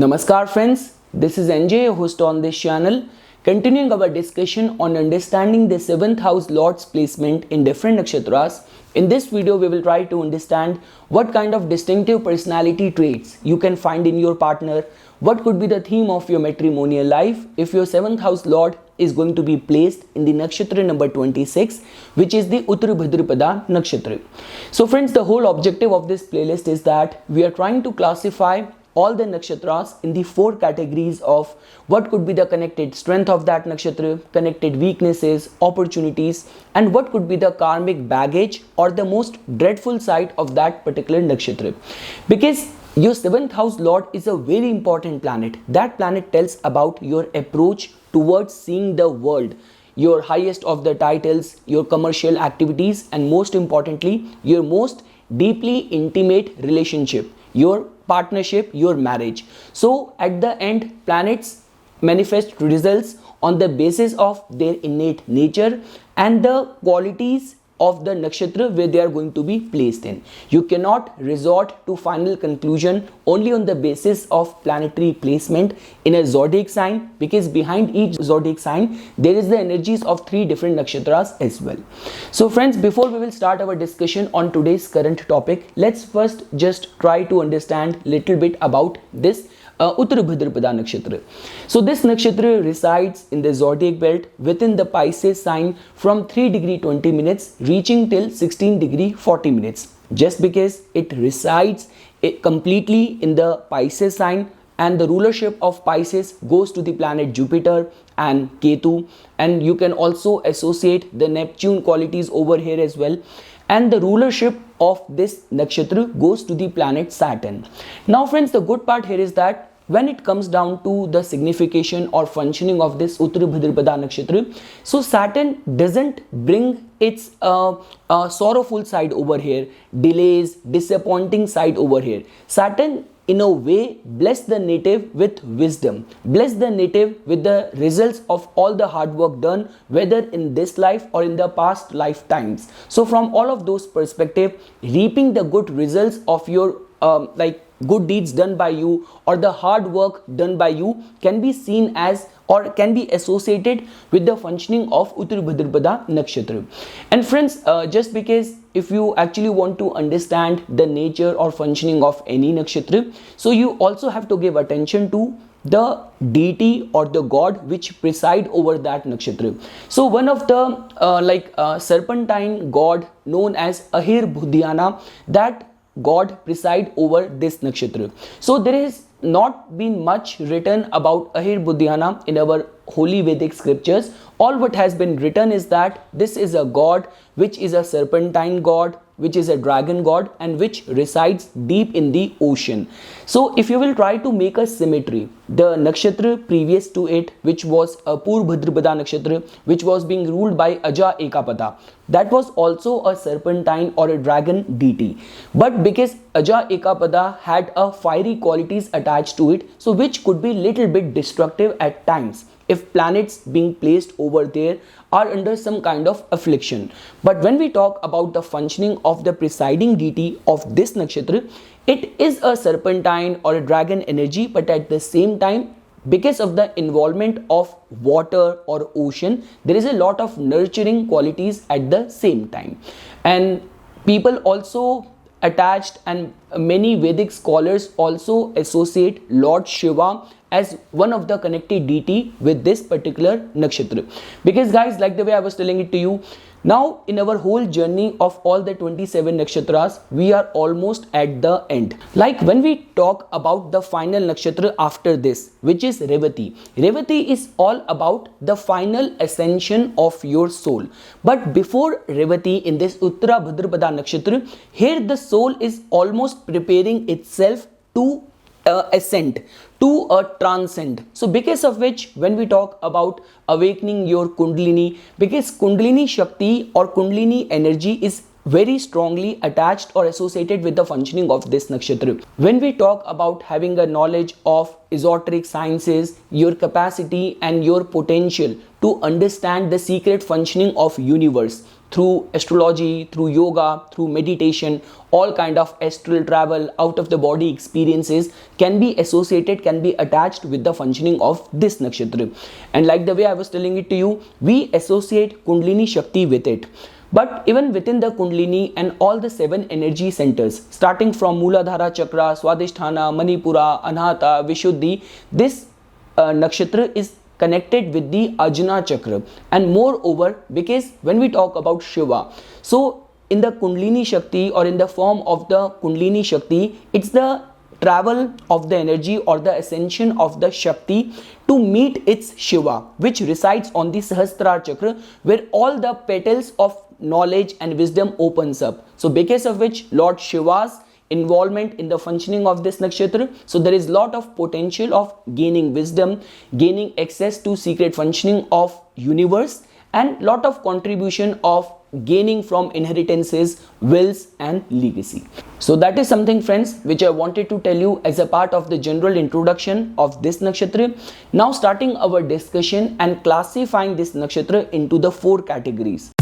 Namaskar friends, this is NJ, your host on this channel, continuing our discussion on understanding the 7th house lord's placement in different nakshatras. In this video, we will try to understand what kind of distinctive personality traits you can find in your partner, what could be the theme of your matrimonial life if your 7th house lord is going to be placed in the nakshatra number 26, which is the Uttar Bhadrapada nakshatra. So friends, the whole objective of this playlist is that we are trying to classify all the nakshatras in the 4 categories of what could be the connected strength of that nakshatra, connected weaknesses, opportunities, and what could be the karmic baggage or the most dreadful side of that particular nakshatra. Because your 7th house lord is a very important planet. That planet tells about your approach towards seeing the world, your highest of the titles, your commercial activities, and most importantly, your most deeply intimate relationship, your partnership, your marriage. So at the end, planets manifest results on the basis of their innate nature and the qualities of the nakshatra where they are going to be placed in. You cannot resort to final conclusion only on the basis of planetary placement in a zodiac sign, because behind each zodiac sign there is the energies of 3 different nakshatras as well. So friends, before we will start our discussion on today's current topic, let's first just try to understand little bit about this Uttar Bhadrapada nakshatra. So this nakshatra resides in the zodiac belt within the Pisces sign from 3 degree 20 minutes reaching till 16 degree 40 minutes. Just because it resides completely in the Pisces sign, and the rulership of Pisces goes to the planet Jupiter and Ketu, and you can also associate the Neptune qualities over here as well. And the rulership of this nakshatra goes to the planet Saturn. Now friends, the good part here is that when it comes down to the signification or functioning of this Uttar Bhadrapada nakshatra, so Saturn doesn't bring its sorrowful side over here, delays, disappointing side over here. Saturn in a way bless the native with wisdom, bless the native with the results of all the hard work done, whether in this life or in the past lifetimes. So from all of those perspective, reaping the good results of your good deeds done by you or the hard work done by you can be seen as or can be associated with the functioning of Uttar Bhadrapada nakshatra. And friends, just because if you actually want to understand the nature or functioning of any nakshatra, so you also have to give attention to the deity or the god which preside over that nakshatra. So one of the serpentine god known as Ahir Budhyana, that god preside over this nakshatra. So there is not been much written about Ahir Budhyana in our holy Vedic scriptures. All what has been written is that this is a god which is a serpentine god, which is a dragon god, and which resides deep in the ocean. So if you will try to make a symmetry, the nakshatra previous to it, which was a Pur Bhadrapada nakshatra, which was being ruled by Aja Ekapada, that was also a serpentine or a dragon deity. But because Aja Ekapada had a fiery qualities attached to it, so which could be little bit destructive at times if planets being placed over there are under some kind of affliction. But when we talk about the functioning of the presiding deity of this nakshatra, it is a serpentine or a dragon energy, but at the same time, because of the involvement of water or ocean, there is a lot of nurturing qualities at the same time. And people also attached, and many Vedic scholars also associate Lord Shiva as one of the connected deity with this particular nakshatra. Because guys, like the way I was telling it to you, now in our whole journey of all the 27 nakshatras, we are almost at the end. Like when we talk about the final nakshatra after this, which is Revati. Revati is all about the final ascension of your soul. But before Revati, in this Uttara Bhadrapada nakshatra, here the soul is almost preparing itself to ascend, to transcend. So because of which, when we talk about awakening your Kundalini, because Kundalini Shakti or Kundalini energy is very strongly attached or associated with the functioning of this nakshatra. When we talk about having a knowledge of esoteric sciences, your capacity and your potential to understand the secret functioning of universe, through astrology, through yoga, through meditation, all kind of astral travel, out of the body experiences can be associated, can be attached with the functioning of this nakshatra. And like the way I was telling it to you, we associate Kundalini Shakti with it. But even within the Kundalini and all the 7 energy centers, starting from Mooladhara Chakra, Swadhisthana, Manipura, Anahata, Vishuddhi, this nakshatra is connected with the Ajna Chakra. And moreover, because when we talk about Shiva, so in the Kundalini Shakti or in the form of the Kundalini Shakti, it's the travel of the energy or the ascension of the Shakti to meet its Shiva, which resides on the Sahasrara Chakra, where all the petals of knowledge and wisdom opens up. So because of which Lord Shiva's involvement in the functioning of this nakshatra, so there is lot of potential of gaining wisdom, gaining access to secret functioning of universe, and lot of contribution of gaining from inheritances, wills and legacy. So that is something, friends, which I wanted to tell you as a part of the general introduction of this nakshatra. Now starting our discussion and classifying this nakshatra into the 4 categories.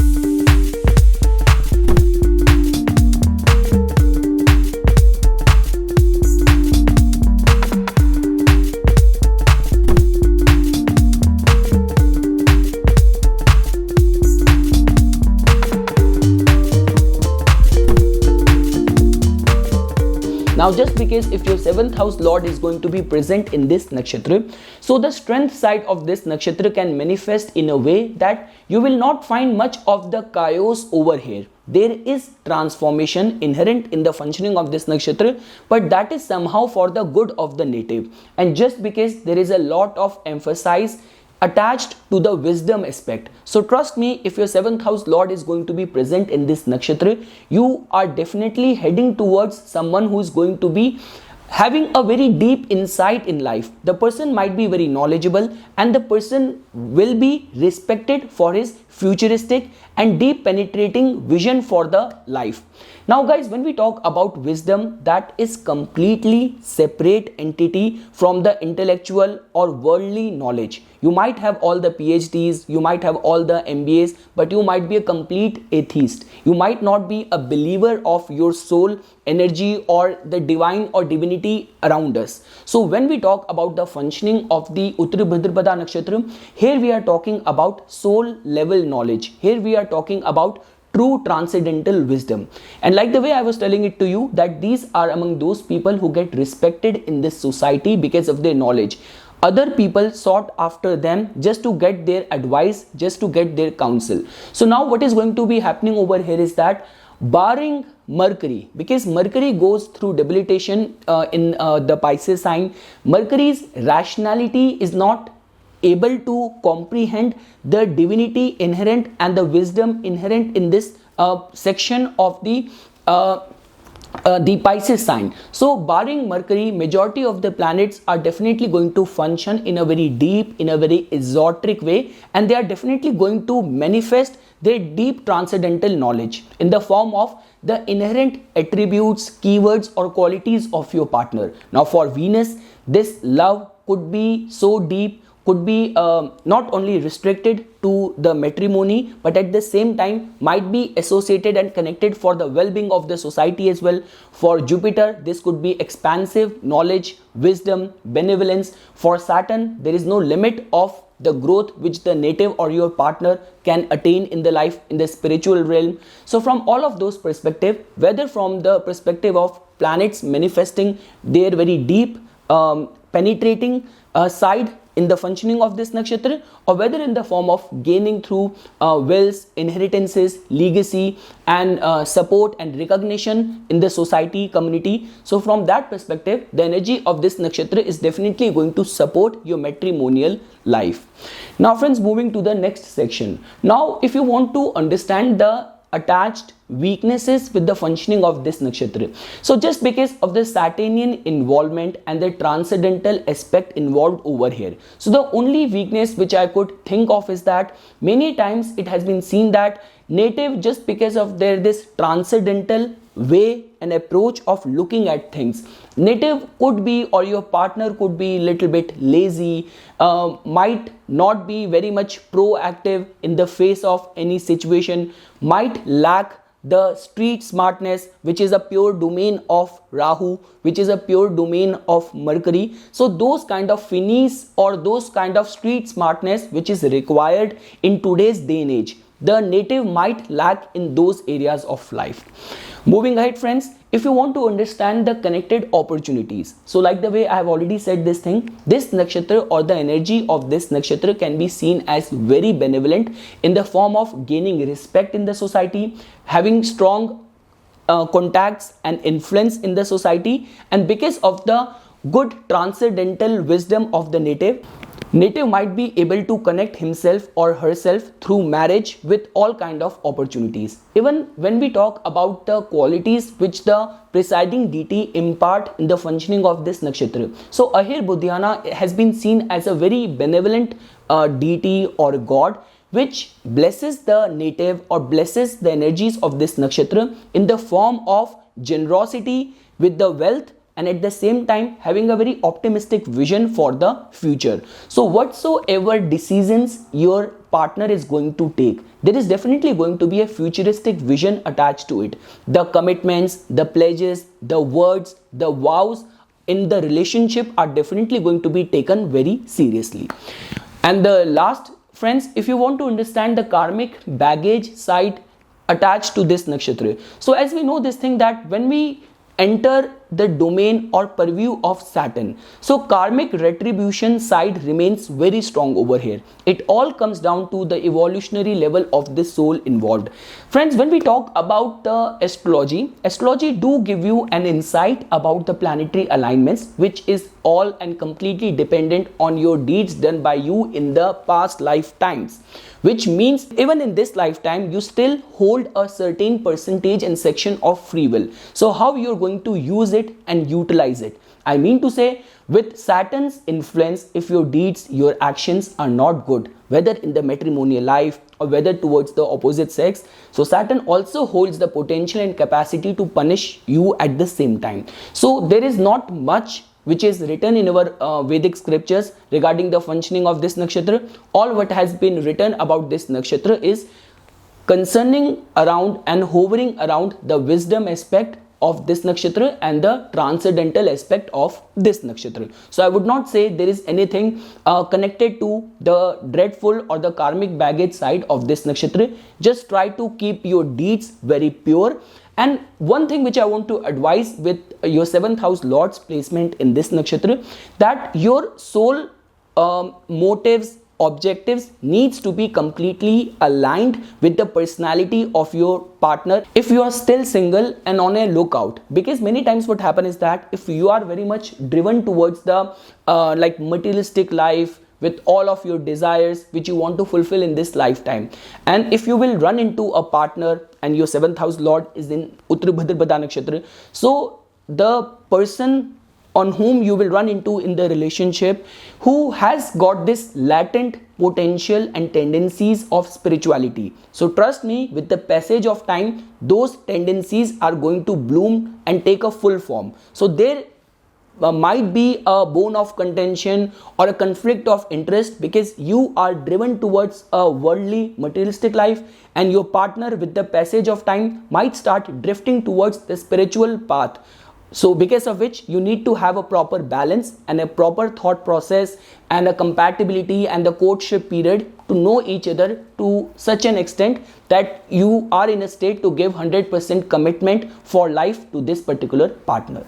Now just because if your 7th house lord is going to be present in this nakshatra, so the strength side of this nakshatra can manifest in a way that you will not find much of the chaos over here. There is transformation inherent in the functioning of this nakshatra, but that is somehow for the good of the native. And just because there is a lot of emphasis attached to the wisdom aspect. So trust me, if your 7th house lord is going to be present in this nakshatra, you are definitely heading towards someone who is going to be having a very deep insight in life. The person might be very knowledgeable and the person will be respected for his futuristic and deep penetrating vision for the life. Now guys, when we talk about wisdom, that is completely separate entity from the intellectual or worldly knowledge. You might have all the PhDs, you might have all the MBAs, but you might be a complete atheist. You might not be a believer of your soul, energy or the divine or divinity around us. So when we talk about the functioning of the Uttara Bhadrapada Nakshatra, here we are talking about soul level knowledge. Here we are talking about true transcendental wisdom. And like the way I was telling it to you, that these are among those people who get respected in this society because of their knowledge. Other people sought after them just to get their advice, just to get their counsel. So now what is going to be happening over here is that, barring Mercury, because Mercury goes through debilitation in the Pisces sign, Mercury's rationality is not able to comprehend the divinity inherent and the wisdom inherent in this section of the Pisces sign. So barring Mercury, majority of the planets are definitely going to function in a very deep, in a very esoteric way, and they are definitely going to manifest their deep transcendental knowledge in the form of the inherent attributes, keywords or qualities of your partner. Now for Venus, this love could be so deep, could be not only restricted to the matrimony, but at the same time might be associated and connected for the well-being of the society as well. For Jupiter, this could be expansive knowledge, wisdom, benevolence. For Saturn, there is no limit of the growth which the native or your partner can attain in the life, in the spiritual realm. So from all of those perspectives, whether from the perspective of planets manifesting their very deep penetrating side in the functioning of this nakshatra, or whether in the form of gaining through wills, inheritances, legacy and support and recognition in the society, community. So from that perspective, the energy of this nakshatra is definitely going to support your matrimonial life. Now friends, moving to the next section. Now if you want to understand the attached weaknesses with the functioning of this nakshatra, so just because of the Saturnian involvement and the transcendental aspect involved over here, so the only weakness which I could think of is that many times it has been seen that native, just because of their this transcendental way an approach of looking at things. Native could be, or your partner could be little bit lazy, might not be very much proactive in the face of any situation, might lack the street smartness, which is a pure domain of Rahu, which is a pure domain of Mercury. So those kind of finesse or those kind of street smartness which is required in today's day and age, the native might lack in those areas of life. Moving ahead, friends, if you want to understand the connected opportunities, so like the way I have already said this thing, this nakshatra or the energy of this nakshatra can be seen as very benevolent in the form of gaining respect in the society, having strong contacts and influence in the society, and because of the good transcendental wisdom of the native might be able to connect himself or herself through marriage with all kind of opportunities. Even when we talk about the qualities which the presiding deity impart in the functioning of this nakshatra, so Ahir Budhyana has been seen as a very benevolent deity or god which blesses the native or blesses the energies of this nakshatra in the form of generosity with the wealth, and at the same time having a very optimistic vision for the future. So whatsoever decisions your partner is going to take, there is definitely going to be a futuristic vision attached to it. The commitments, the pledges, the words, the vows in the relationship are definitely going to be taken very seriously. And the last, friends, if you want to understand the karmic baggage side attached to this nakshatra, so as we know this thing that when we enter the domain or purview of Saturn, so karmic retribution side remains very strong over here. It all comes down to the evolutionary level of the soul involved. Friends, when we talk about the astrology do give you an insight about the planetary alignments, which is all and completely dependent on your deeds done by you in the past lifetimes, which means even in this lifetime you still hold a certain percentage and section of free will. So how you're going to use it and utilize it, I mean to say, with Saturn's influence, if your deeds, your actions are not good, whether in the matrimonial life or whether towards the opposite sex, so Saturn also holds the potential and capacity to punish you at the same time. So there is not much which is written in our Vedic scriptures regarding the functioning of this nakshatra. All what has been written about this nakshatra is concerning around and hovering around the wisdom aspect of this nakshatra and the transcendental aspect of this nakshatra. So I would not say there is anything connected to the dreadful or the karmic baggage side of this nakshatra. Just try to keep your deeds very pure. And one thing which I want to advise with your 7th house Lord's placement in this nakshatra, that your soul motives, objectives needs to be completely aligned with the personality of your partner if you are still single and on a lookout. Because many times what happens is that if you are very much driven towards the like materialistic life with all of your desires which you want to fulfill in this lifetime, and if you will run into a partner and your 7th house Lord is in Uttar Bhadrapada nakshatra, so the person on whom you will run into in the relationship who has got this latent potential and tendencies of spirituality. So trust me, with the passage of time, those tendencies are going to bloom and take a full form. So there might be a bone of contention or a conflict of interest because you are driven towards a worldly materialistic life, and your partner with the passage of time might start drifting towards the spiritual path. So because of which you need to have a proper balance and a proper thought process and a compatibility and the courtship period to know each other to such an extent that you are in a state to give 100% commitment for life to this particular partner.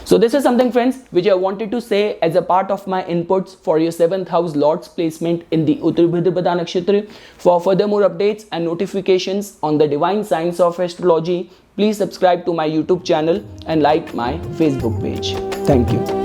So this is something, friends, which I wanted to say as a part of my inputs for your 7th house Lord's placement in the Uttar Bhadrapada nakshatra. For further more updates and notifications on the divine science of astrology, please subscribe to my YouTube channel and like my Facebook page. Thank you.